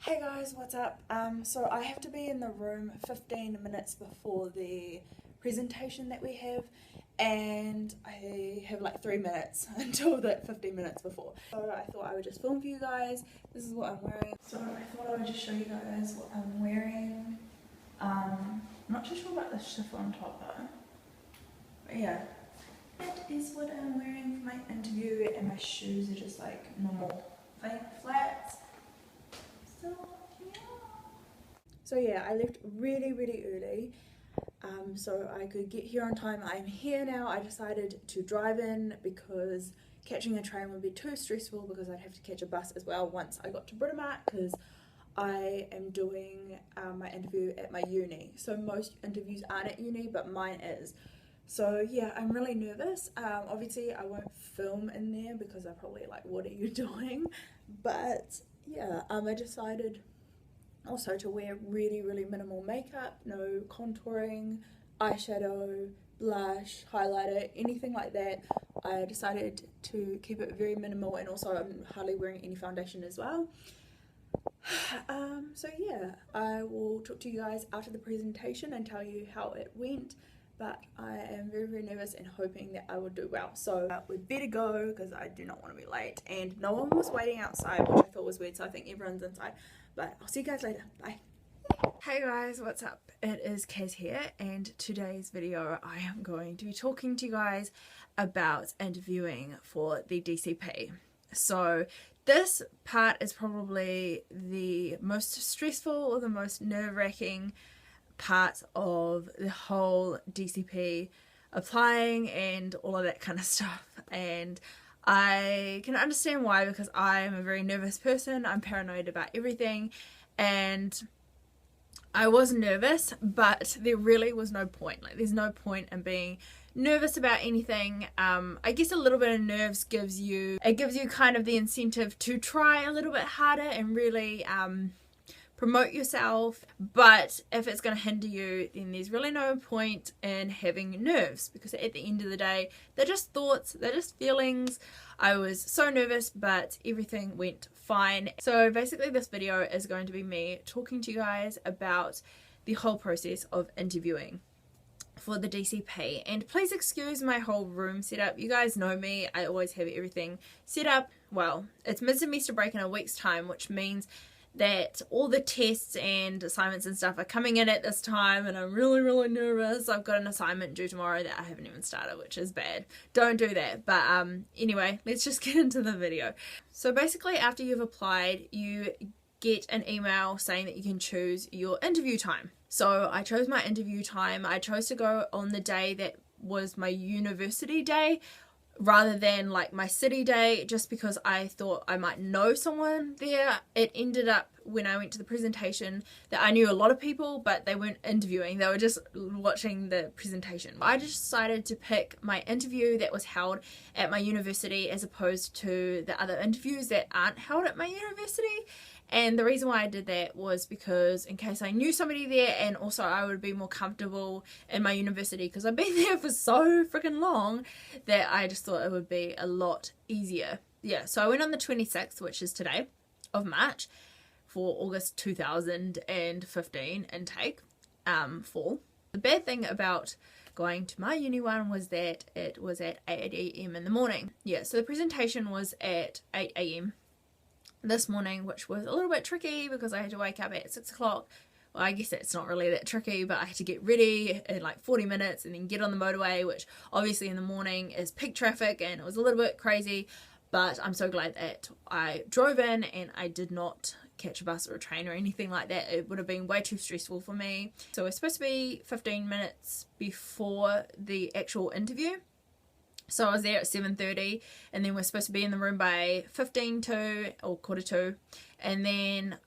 Hey guys, what's up? So I have to be in the room 15 minutes before the presentation that we have, and I have like 3 minutes until that 15 minutes before. So I thought I would just film for you guys. This is what I'm wearing. So I thought I would just show you guys what I'm wearing. I'm not too sure about the chiffon top though. But yeah, that is what I'm wearing for my interview, and my shoes are just like normal plain flats. So yeah, I left really early so I could get here on time. I'm here now. I decided to drive in because catching a train would be too stressful because I'd have to catch a bus as well once I got to Britomart, because I am doing my interview at my uni. So most interviews aren't at uni, but mine is. So yeah, I'm really nervous. Obviously I won't film in there because I'm probably like, what are you doing? But yeah, I decided also to wear really minimal makeup, no contouring, eyeshadow, blush, highlighter, anything like that. I decided to keep it very minimal, and also I'm hardly wearing any foundation as well. So yeah, I will talk to you guys after the presentation and tell you how it went. But I am very nervous and hoping that I will do well. So we better go because I do not want to be late, and no one was waiting outside, which I thought was weird, so I think everyone's inside. But I'll see you guys later. Bye. Hey guys, what's up? It is Kaz here, and today's video I am going to be talking to you guys about interviewing for the DCP. So this part is probably the most stressful or the most nerve-wracking part of the whole DCP applying and all of that kind of stuff, and I can understand why, because I am a very nervous person. I'm paranoid about everything, and I was nervous, but there really was no point. Like, there's no point in being nervous about anything. I guess a little bit of nerves gives you kind of the incentive to try a little bit harder and really promote yourself. But if it's going to hinder you, then there's really no point in having nerves, because at the end of the day, they're just thoughts, they're just feelings. I was so nervous, but everything went fine. So basically this video is going to be me talking to you guys about the whole process of interviewing for the DCP. And please excuse my whole room setup. You guys know me, I always have everything set up. Well, it's mid-semester break in a week's time, which means that all the tests and assignments and stuff are coming in at this time, and I'm really nervous. I've got an assignment due tomorrow that I haven't even started, which is bad. Don't do that. But anyway, let's just get into the video. So basically, after you've applied, you get an email saying that you can choose your interview time. So I chose my interview time. I chose to go on the day that was my university day, rather than like my city day, just because I thought I might know someone there. It ended up, when I went to the presentation, that I knew a lot of people, but they weren't interviewing, they were just watching the presentation. I just decided to pick my interview that was held at my university as opposed to the other interviews that aren't held at my university. And the reason why I did that was because in case I knew somebody there, and also I would be more comfortable in my university because I've been there for so freaking long that I just thought it would be a lot easier. Yeah, so I went on the 26th, which is today, of March, for August 2015 intake, fall. The bad thing about going to my uni one was that it was at 8 AM in the morning. Yeah, so the presentation was at 8 AM this morning, which was a little bit tricky because I had to wake up at 6 o'clock. Well, I guess it's not really that tricky, but I had to get ready in like 40 minutes and then get on the motorway, which obviously in the morning is peak traffic, and it was a little bit crazy. But I'm so glad that I drove in and I did not catch a bus or a train or anything like that. It would have been way too stressful for me. So we're supposed to be 15 minutes before the actual interview. So I was there at 7:30, and then we're supposed to be in the room by 15 to, or quarter to, and then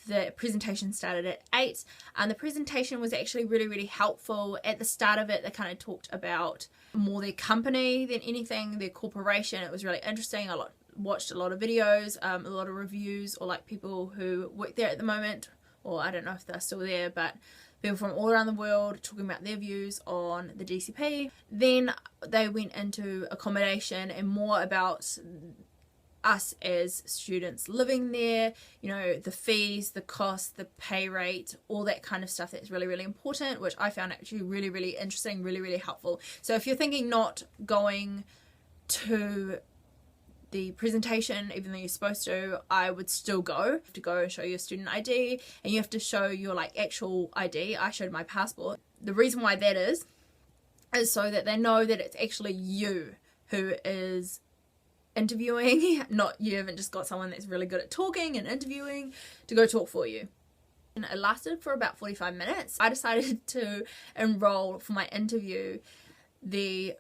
the presentation started at 8, and the presentation was actually really helpful. At the start of it, they kind of talked about more their company than anything, their corporation. It was really interesting. I watched a lot of videos, a lot of reviews, or like people who work there at the moment, or I don't know if they're still there, but people from all around the world talking about their views on the DCP. Then they went into accommodation and more about us as students living there, you know, the fees, the costs, the pay rate, all that kind of stuff that's really, really important, which I found actually really, really interesting, really, really helpful. So if you're thinking not going to the presentation, even though you're supposed to, I would still go. You have to go and show your student ID, and you have to show your like actual ID. I showed my passport. The reason why that is so that they know that it's actually you who is interviewing, not you haven't just got someone that's really good at talking and interviewing to go talk for you. And it lasted for about 45 minutes. I decided to enroll for my interview the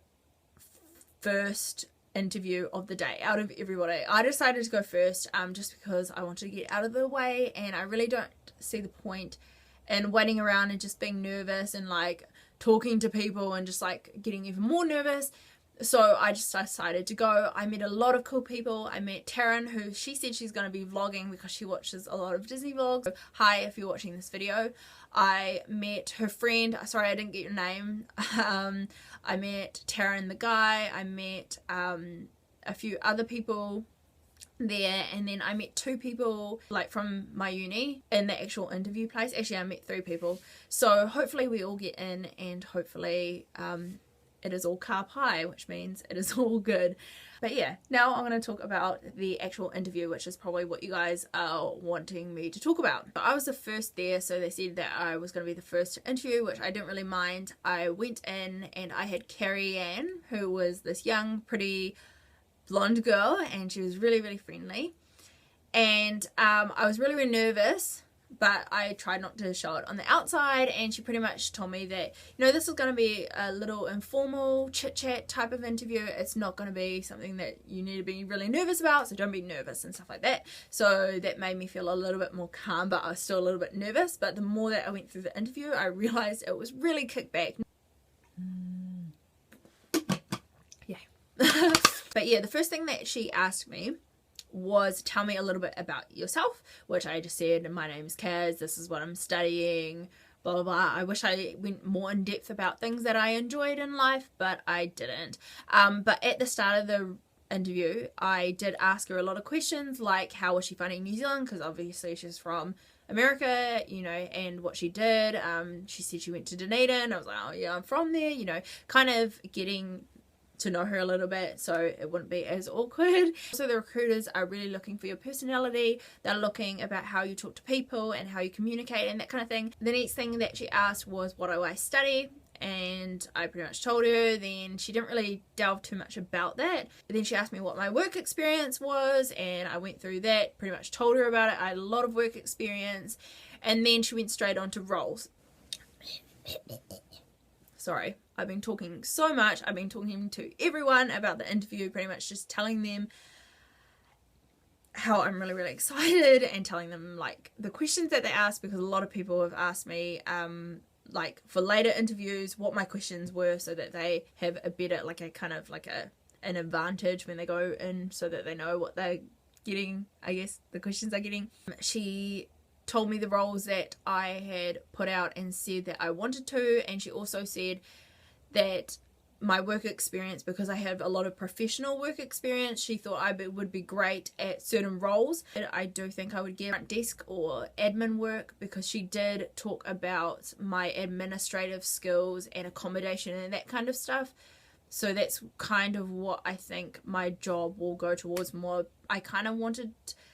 first interview of the day out of everybody. I decided to go first just because I wanted to get out of the way, and I really don't see the point in waiting around and just being nervous and like talking to people and just like getting even more nervous. So I just decided to go. I met a lot of cool people. I met Taryn, who she said she's going to be vlogging because she watches a lot of Disney vlogs. So, hi, if you're watching this video. I met her friend. Sorry, I didn't get your name. I met Taryn the guy. I met a few other people there, and then I met 2 people like from my uni in the actual interview place. Actually, I met 3 people. So hopefully we all get in, and hopefully it is all carb high, which means it is all good. But yeah, now I'm going to talk about the actual interview, which is probably what you guys are wanting me to talk about. I was the first there, so they said that I was going to be the first to interview, which I didn't really mind. I went in and I had Carrie Ann, who was this young, pretty blonde girl, and she was really, really friendly. And I was really, really nervous, but I tried not to show it on the outside, and she pretty much told me that, you know, this is going to be a little informal chit-chat type of interview. It's not going to be something that you need to be really nervous about, so don't be nervous and stuff like that. So that made me feel a little bit more calm, but I was still a little bit nervous. But the more that I went through the interview, I realized it was really kicked back. Yeah. But yeah, the first thing that she asked me was tell me a little bit about yourself, which I just said, my name's Kaz, this is what I'm studying, blah blah blah. I wish I went more in depth about things that I enjoyed in life, but I didn't. But at the start of the interview, I did ask her a lot of questions, like how was she finding New Zealand, because obviously she's from America, you know, and what she did. She said she went to Dunedin. I was like, oh yeah, I'm from there, you know, kind of getting to know her a little bit so it wouldn't be as awkward. So the recruiters are really looking for your personality. They're looking about how you talk to people and how you communicate and that kind of thing. The next thing that she asked was what do I study, and I pretty much told her. Then she didn't really delve too much about that. Then she asked me what my work experience was, and I went through that, pretty much told her about it. I had a lot of work experience, and then she went straight on to roles. Sorry, I've been talking so much. I've been talking to everyone about the interview, pretty much just telling them how I'm really, really excited and telling them like the questions that they asked, because a lot of people have asked me like for later interviews what my questions were, so that they have a better, like a kind of like an advantage when they go in, so that they know what they're getting, I guess, the questions they're getting. She told me the roles that I had put out and said that I wanted to, and she also said that my work experience, because I have a lot of professional work experience, she thought I would be great at certain roles. I do think I would get front desk or admin work, because she did talk about my administrative skills and accommodation and that kind of stuff. So that's kind of what I think my job will go towards more. I kind of wanted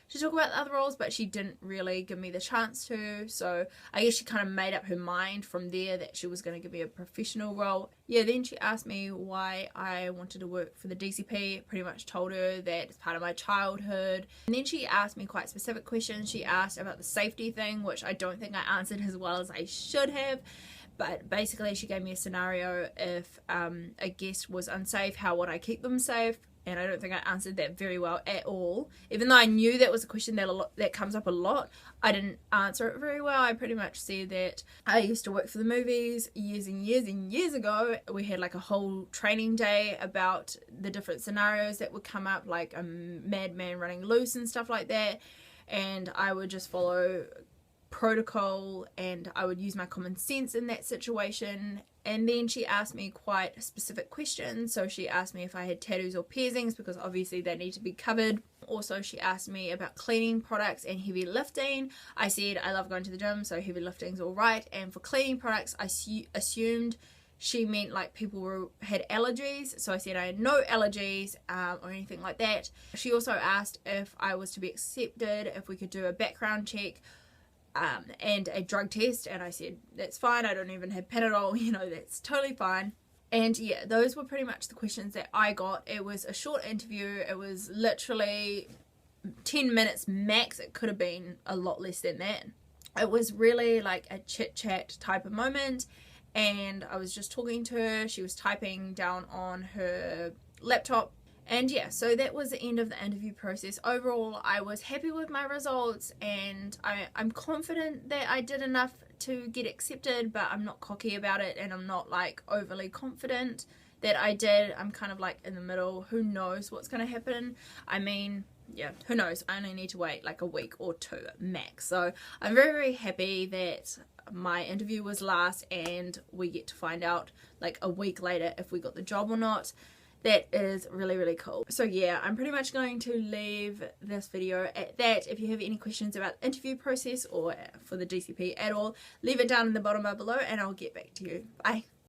to talk about the other roles, but she didn't really give me the chance to. So I guess she kind of made up her mind from there that she was going to give me a professional role. Yeah, then she asked me why I wanted to work for the DCP. Pretty much told her that it's part of my childhood. And then she asked me quite specific questions. She asked about the safety thing, which I don't think I answered as well as I should have. But basically she gave me a scenario: if a guest was unsafe, how would I keep them safe? And I don't think I answered that very well at all. Even though I knew that was a question that comes up a lot, I didn't answer it very well. I pretty much said that I used to work for the movies years and years and years ago. We had like a whole training day about the different scenarios that would come up, like a madman running loose and stuff like that. And I would just follow protocol, and I would use my common sense in that situation. And then she asked me quite specific questions. So she asked me if I had tattoos or piercings, because obviously they need to be covered. Also, she asked me about cleaning products and heavy lifting. I said I love going to the gym, so heavy lifting's all right. And for cleaning products, I assumed she meant like people had allergies. So I said I had no allergies or anything like that. She also asked if I was to be accepted, if we could do a background check and a drug test, and I said that's fine, I don't even have Panadol, you know, that's totally fine. And yeah, those were pretty much the questions that I got. It was a short interview. It was literally 10 minutes max. It could have been a lot less than that. It was really like a chit chat type of moment, and I was just talking to her. She was typing down on her laptop. And yeah, so that was the end of the interview process. Overall, I was happy with my results, and I'm confident that I did enough to get accepted, but I'm not cocky about it, and I'm not like overly confident that I did. I'm kind of like in the middle. Who knows what's going to happen? I mean, yeah, who knows? I only need to wait like a week or two max. So I'm very, very happy that my interview was last, and we get to find out like a week later if we got the job or not. That is really, really cool. So yeah, I'm pretty much going to leave this video at that. If you have any questions about the interview process or for the DCP at all, leave it down in the bottom bar below and I'll get back to you. Bye.